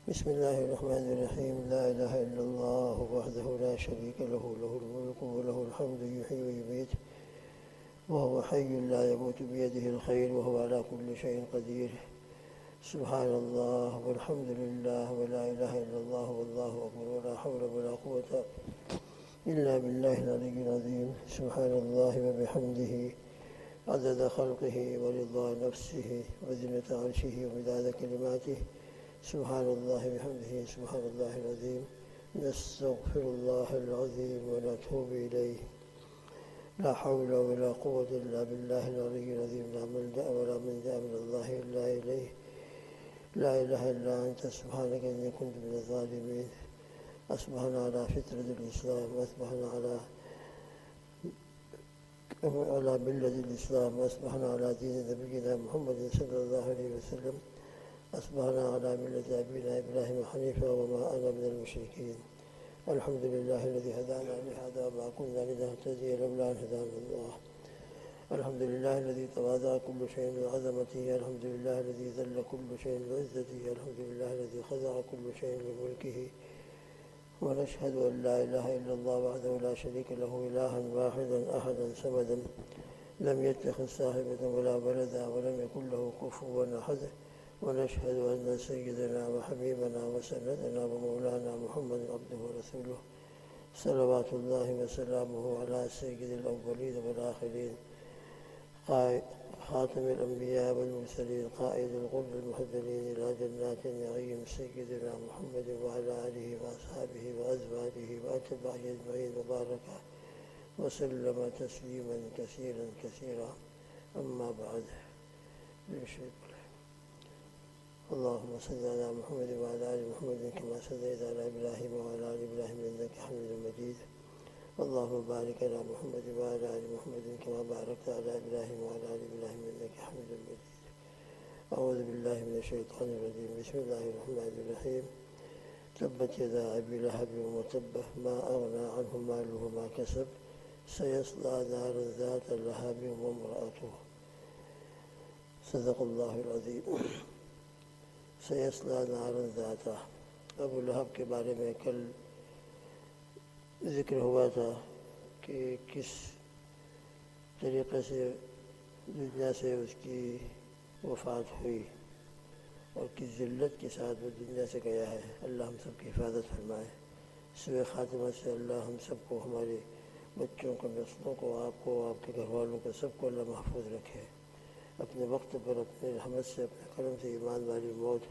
بسم الله الرحمن الرحيم. لا إله إلا الله وحده لا شريك له، له الملك وله الحمد يحيي ويميت وهو حي لا يموت، بيده الخير وهو على كل شيء قدير. سبحان الله والحمد لله ولا إله إلا الله والله أكبر، ولا حول ولا قوة إلا بالله العلي العظيم. سبحان الله وبحمده عدد خلقه ورضا نفسه وزنة عرشه ومداد كلماته. سبحان الله بحمده سبحان الله العظيم. نستغفر الله العظيم ونتوب إليه. لا حول ولا قوة إلا بالله العلي العظيم. لا ملجأ ولا منجأ من الله إلا إليه. لا إله إلا أنت سبحانك إني كنت من الظالمين. أصبحنا على فطرة الإسلام، أصبحنا على ملة الإسلام، أصبحنا على دين نبينا محمد صلى الله عليه وسلم، أصبحنا على ملة أبينا إبراهيم حنيفا وما أنا من المشركين. الحمد لله الذي هدانا لهذا وما كنا لنهتدي لولا أن هدانا الله. الحمد لله الذي تواضع كل شيء لعظمته. الحمد لله الذي ذل كل شيء لعزته. الحمد لله الذي خضع كل شيء لملكه. ونشهد أن لا إله إلا الله وحده لا شريك له، إلها واحدا أحدا صمدا، لم يتخذ صاحبة ولا ولدا ولم يكن له كفوا أحد. ونشهد أن سيدنا وحبيبنا وسندنا ومولانا محمد عبده ورسوله، صلوات الله وسلامه على سيد الأولين والآخرين، خاتم الأنبياء والمرسلين، قائد الغر المحضرين إلى جنات النعيم، سيدنا محمد وعلى آله وأصحابه وأزواجه وأتباعه أجمعين، وبارك وسلم تسليما كثيرا كثيرا. أما بعد، اللهم صل على محمد وعلى آل محمد كما صليت على إبراهيم وعلى آل إبراهيم إنك حميد مجيد. اللهم بارك على محمد وعلى آل محمد كما باركت على إبراهيم وعلى آل إبراهيم إنك حميد مجيد. أعوذ بالله من الشيطان الرجيم. بسم الله الرحمن الرحيم. تبت يدا أبي لهب وتب، ما أغنى عنه ماله وما كسب، سيصلى نارا ذات لهب وامرأته. صدق الله العظيم. سیصلہ نارا ذاتہ. ابو لہب کے بارے میں کل ذکر ہوا تھا کہ کس طریقے سے دنیا سے اس کی وفات ہوئی اور کس ذلت کے ساتھ وہ دنیا سے گیا ہے. اللہ ہم سب کی حفاظت فرمائے. سوء خاتمہ سے اللہ ہم سب کو، ہمارے بچوں کو، نسلوں کو، آپ کو، آپ کے گھر والوں کو، سب کو اللہ محفوظ رکھے. اپنے وقت پر اپنے رحمت سے، اپنے کرم سے ایمان والی موت،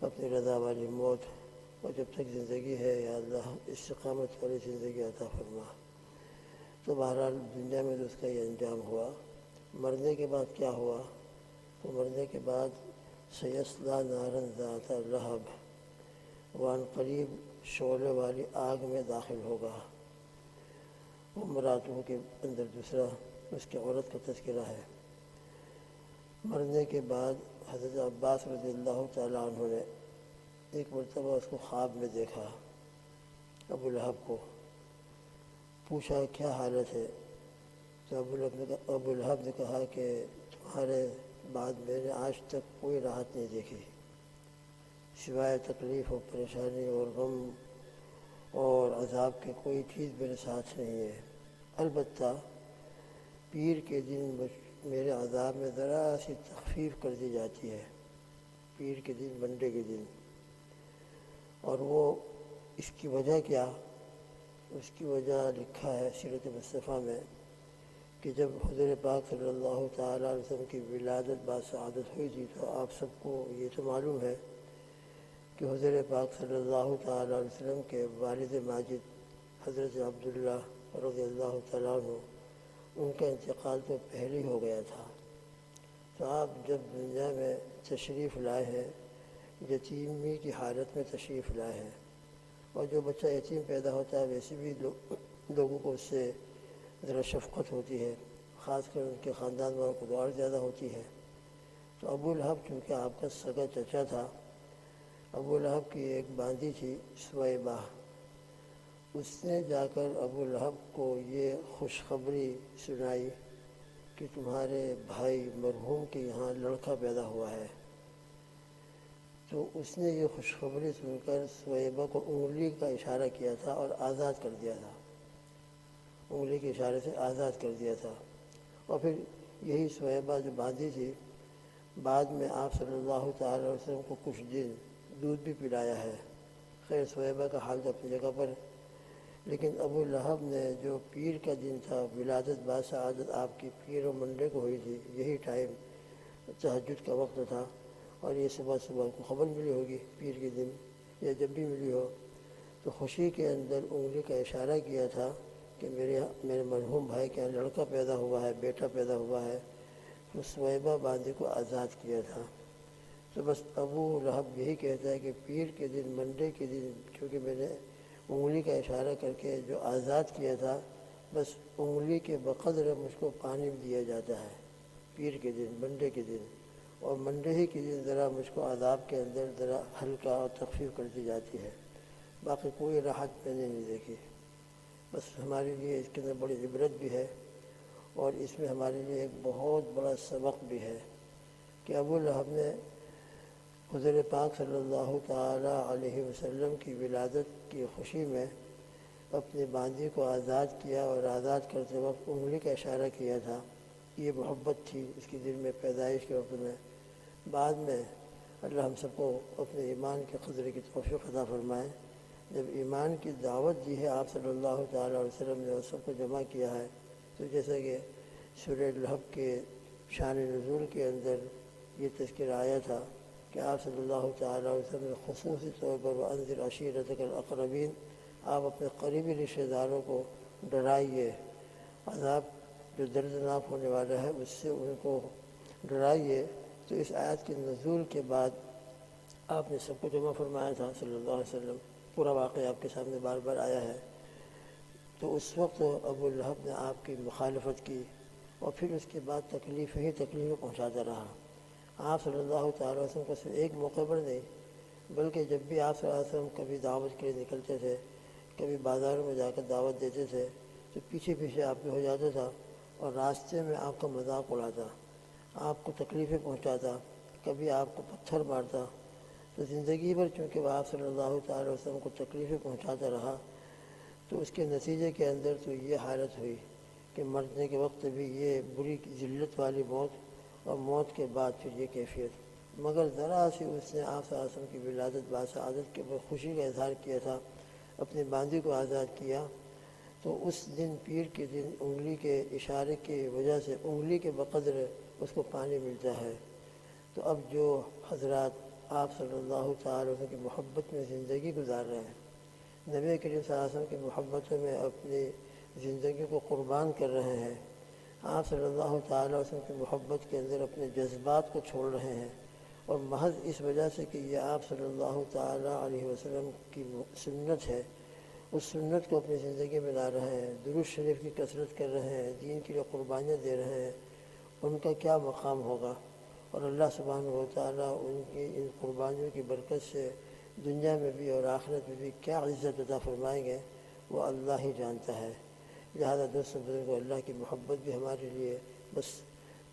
اپنی رضا والی موت، اور جب تک زندگی ہے یا اللہ استقامت والی زندگی عطا فرما. تو بہرحال دنیا میں تو اس کا یہ انجام ہوا. مرنے کے بعد کیا ہوا؟ تو مرنے کے بعد سیصلیٰ نارا ذات لہب، وہ عن قریب شعلے والی آگ میں داخل ہوگا. وہ امرأتہ کے اندر دوسرا اس کی عورت کا تذکرہ ہے. مرنے کے بعد حضرت عباس رضی اللہ تعالیٰ عنہ نے ایک مرتبہ اس کو خواب میں دیکھا، ابو لہب کو. پوچھا کیا حالت ہے؟ تو ابو لہب نے کہا کہ تمہارے بعد میں نے آج تک کوئی راحت نہیں دیکھی، سوائے تکلیف اور پریشانی اور غم اور عذاب کے کوئی چیز میرے ساتھ نہیں ہے. البتہ پیر کے دن میرے عذاب میں ذرا سی تخفیف کر دی جاتی ہے. پیر کے دن، منڈے کے دن. اور وہ اس کی وجہ کیا؟ اس کی وجہ لکھا ہے سیرت مصطفیٰ میں کہ جب حضور پاک صلی اللہ تعالیٰ علیہ وسلم کی ولادت باسعادت ہوئی تھی، تو آپ سب کو یہ تو معلوم ہے کہ حضور پاک صلی اللہ تعالیٰ علیہ وسلم کے والد ماجد حضرت عبداللہ رضی اللہ تعالیٰ عنہ، ان کا انتقال تو پہلے ہی ہو گیا تھا. تو آپ جب دنیا میں تشریف لائے ہیں، یتیمی کی حالت میں تشریف لائے ہیں. اور جو بچہ یتیم پیدا ہوتا ہے ویسے بھی لوگوں کو اس سے ذرا شفقت ہوتی ہے، خاص کر ان کے خاندان والوں کو اور زیادہ ہوتی ہے. تو ابو لہب چونکہ آپ کا سگا چچا تھا، ابو لہب کی ایک باندی تھی سویبہ، اس نے جا کر ابو لہب کو یہ خوشخبری سنائی کہ تمہارے بھائی مرحوم کے یہاں لڑکا پیدا ہوا ہے. تو اس نے یہ خوشخبری سن کر سویبہ کو انگلی کا اشارہ کیا تھا اور آزاد کر دیا تھا، انگلی کے اشارے سے آزاد کر دیا تھا۔ اور پھر یہی سویبہ جو باندھی تھی، بعد میں آپ صلی اللہ تعالی علیہ وسلم کو کچھ دن دودھ بھی پلایا ہے۔ خیر سویبہ کا حال تو اپنی جگہ پر، لیکن ابو لہب نے جو پیر کا دن تھا، ولادت باسعادت آپ کی پیر و منڈے کو ہوئی تھی، یہی ٹائم تہجد کا وقت تھا، اور یہ صبح کو خبر ملی ہوگی پیر کے دن یا جب بھی ملی ہو، تو خوشی کے اندر انگلی کا اشارہ کیا تھا کہ میرے مرحوم بھائی کے یہاں لڑکا پیدا ہوا ہے، بیٹا پیدا ہوا ہے، تو سویبہ باندھی کو آزاد کیا تھا۔ تو بس ابو لہب یہی کہتا ہے کہ پیر کے دن، منڈے کے دن، چونکہ میں نے انگلی کا اشارہ کر کے جو آزاد کیا تھا، بس انگلی کے بقدر مجھ کو پانی دیا جاتا ہے پیر کے دن، منڈے کے دن، اور منڈے ہی کے دن ذرا مجھ کو عذاب کے اندر ذرا ہلکا اور تخفیف کر دی جاتی ہے، باقی کوئی راحت میں نے نہیں دیکھی۔ بس ہمارے لیے اس کے اندر بڑی عبرت بھی ہے، اور اس میں ہمارے لیے ایک بہت بڑا سبق بھی ہے کہ ابو لہب نے حضور پاک صلی اللہ تعالی علیہ وسلم کی ولادت کی خوشی میں اپنی باندھی کو آزاد کیا، اور آزاد کرتے وقت انگلی کا اشارہ کیا تھا۔ یہ محبت تھی اس کی دل میں پیدائش کے وقت میں۔ بعد میں اللہ ہم سب کو اپنے ایمان کے قدر کی توفیق عطا فرمائے۔ جب ایمان کی دعوت دی ہے آپ صلی اللہ تعالی علیہ وسلم نے اور سب کو جمع کیا ہے، تو جیسا کہ سورہ لہب کے شان نزول کے اندر یہ تذکرہ آیا تھا کہ آپ صلی اللہ تعالی علیہ وسلم نے خصوصی طور پر وَأَنذِرْ عَشِيرَتَكَ الْأَقْرَبِينَ، آپ اپنے قریبی رشتہ داروں کو ڈرائیے، عذاب جو دردناک ہونے والا ہے اس سے ان کو ڈرائیے۔ تو اس آیت کے نزول کے بعد آپ نے سب کو جمع فرمایا تھا صلی اللہ علیہ وسلم، پورا واقعہ آپ کے سامنے بار بار آیا ہے۔ تو اس وقت ابو لہب نے آپ کی مخالفت کی، اور پھر اس کے بعد تکلیف ہی تکلیف پہنچاتا رہا۔ آپ صلی اللہ تعالی وسلم کو صرف ایک موقع پر نہیں، بلکہ جب بھی آپ صلی اللہ علیہ وسلم کبھی دعوت کے لیے نکلتے تھے، کبھی بازاروں میں جا کر دعوت دیتے تھے، تو پیچھے پیچھے آپ کے ہو جاتا تھا، اور راستے میں آپ کا مذاق اڑاتا، آپ کو تکلیفیں پہنچاتا، کبھی آپ کو پتھر مارتا۔ تو زندگی بھر چونکہ وہ آپ صلی اللہ تعالی وسلم کو تکلیفیں پہنچاتا رہا، تو اس کے نتیجے کے اندر تو یہ حالت ہوئی کہ مرنے کے وقت بھی یہ بری ذلت والی موت، اور موت کے بعد پھر یہ کیفیت۔ مگر ذرا سی اس نے آپ صلی اللہ علیہ وسلم کی ولادت باسعادت کے بعد خوشی کا اظہار کیا تھا، اپنی باندھی کو آزاد کیا، تو اس دن پیر کے دن انگلی کے اشارے کی وجہ سے انگلی کے بقدر اس کو پانی ملتا ہے۔ تو اب جو حضرات آپ صلی اللہ تعالی وسلم کی محبت میں زندگی گزار رہے ہیں، نبی کریم صلی اللہ علیہ وسلم کی محبت میں اپنی زندگی کو قربان کر رہے ہیں، آپ صلی اللہ تعالی وسلم کی محبت کے اندر اپنے جذبات کو چھوڑ رہے ہیں، اور محض اس وجہ سے کہ یہ آپ صلی اللہ تعالی علیہ وسلم کی سنت ہے، اس سنت کو اپنی زندگی میں لا رہے ہیں، درود شریف کی کثرت کر رہے ہیں، دین کے لیے قربانیاں دے رہے ہیں، ان کا کیا مقام ہوگا، اور اللہ سبحانہ و تعالیٰ ان کی ان قربانیوں کی برکت سے دنیا میں بھی اور آخرت میں بھی کیا عزت عطا فرمائیں گے، وہ اللہ ہی جانتا ہے۔ لہذا دوستوں بزرگوں، اللہ کی محبت بھی ہمارے لیے بس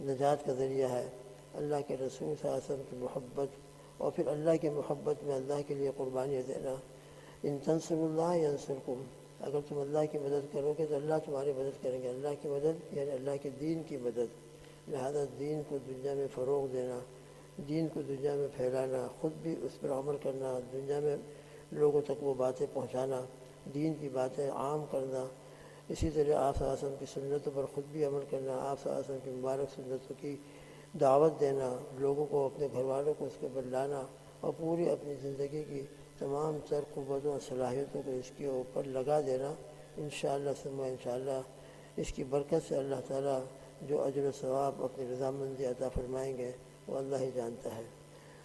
نجات کا ذریعہ ہے۔ اللہ کے رسول صلی اللہ علیہ وسلم کی محبت، اور پھر اللہ کی محبت میں اللہ کے لیے قربانیاں دینا۔ ان تنصروا اللہ ینصرکم، اگر تم اللہ کی مدد کرو گے تو اللہ تمہاری مدد کریں گے۔ اللہ کی مدد یعنی اللہ کے دین کی مدد، لہذا دین کو دنیا میں فروغ دینا، دین کو دنیا میں پھیلانا، خود بھی اس پر عمل کرنا، دنیا میں لوگوں تک وہ باتیں پہنچانا، دین کی باتیں عام کرنا، اسی طرح آپ صلی اللہ علیہ وسلم کی سنتوں پر خود بھی عمل کرنا، آپ صلی اللہ علیہ وسلم کی مبارک سنتوں کی دعوت دینا، لوگوں کو اپنے گھر والوں کو اس کے اوپر لانا، اور پوری اپنی زندگی کی تمام تر قوتوں اور صلاحیتوں کو اس کے اوپر لگا دینا۔ انشاءاللہ ثم انشاءاللہ اس کی برکت سے اللہ تعالیٰ جو اجر و ثواب اپنی رضامندی عطا فرمائیں گے وہ اللہ ہی جانتا ہے۔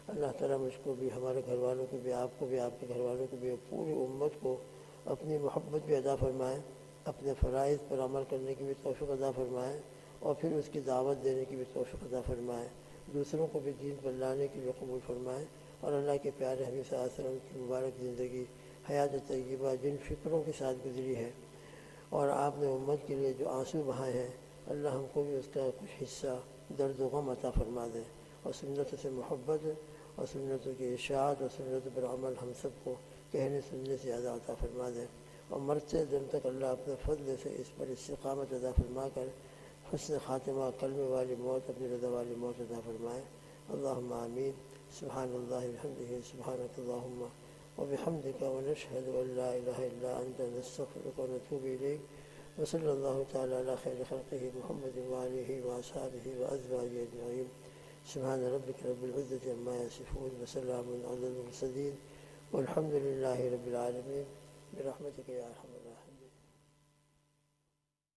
اللہ تعالیٰ مجھ کو بھی، ہمارے گھر والوں کو بھی، آپ کو بھی، آپ کے گھر والوں کو بھی، پوری امت کو اپنی محبت بھی عطا فرمائے، اپنے فرائض پر عمل کرنے کی بھی توفیق عطا فرمائے، اور پھر اس کی دعوت دینے کی بھی توفیق عطا فرمائے، دوسروں کو بھی دین پر لانے کی بھی قبول فرمائے، اور اللہ کے پیارے حبیب صلی اللہ علیہ وسلم کی مبارک زندگی حیات طیبہ جن فکروں کے ساتھ گزری ہے، اور آپ نے امت کے لیے جو آنسو بہائے ہیں، اللہ ہم کو بھی اس کا کچھ حصہ درد و غم عطا فرما دے، اور سنت سے محبت اور سنتوں کی اشاعت اور سنتوں پر عمل ہم سب کو کہنے سننے سے زیادہ عطا فرما دے، اور مرتے دم تک اللہ اپنے فضل سے اس پر استقامت عطا فرما کر حسن خاتمہ، کلمے والی موت، اپنی رضا والی موت عطا فرمائے۔ اللہم آمین۔ سبحان اللہ بحمدہ، سبحانک اللہم وبحمدک، ونشہد ان لا الہ الا انت، نستغفرک ونتوب الیک، وصلی اللہ تعالی علی خیر خلقہ محمد وآلہ واصحابہ وازواجہ اجمعین۔ سبحان ربک رب العزۃ عما یصفون، وسلام علی المرسلین، والحمد للہ رب العالمین، برحمتک یا ارحم الراحمین۔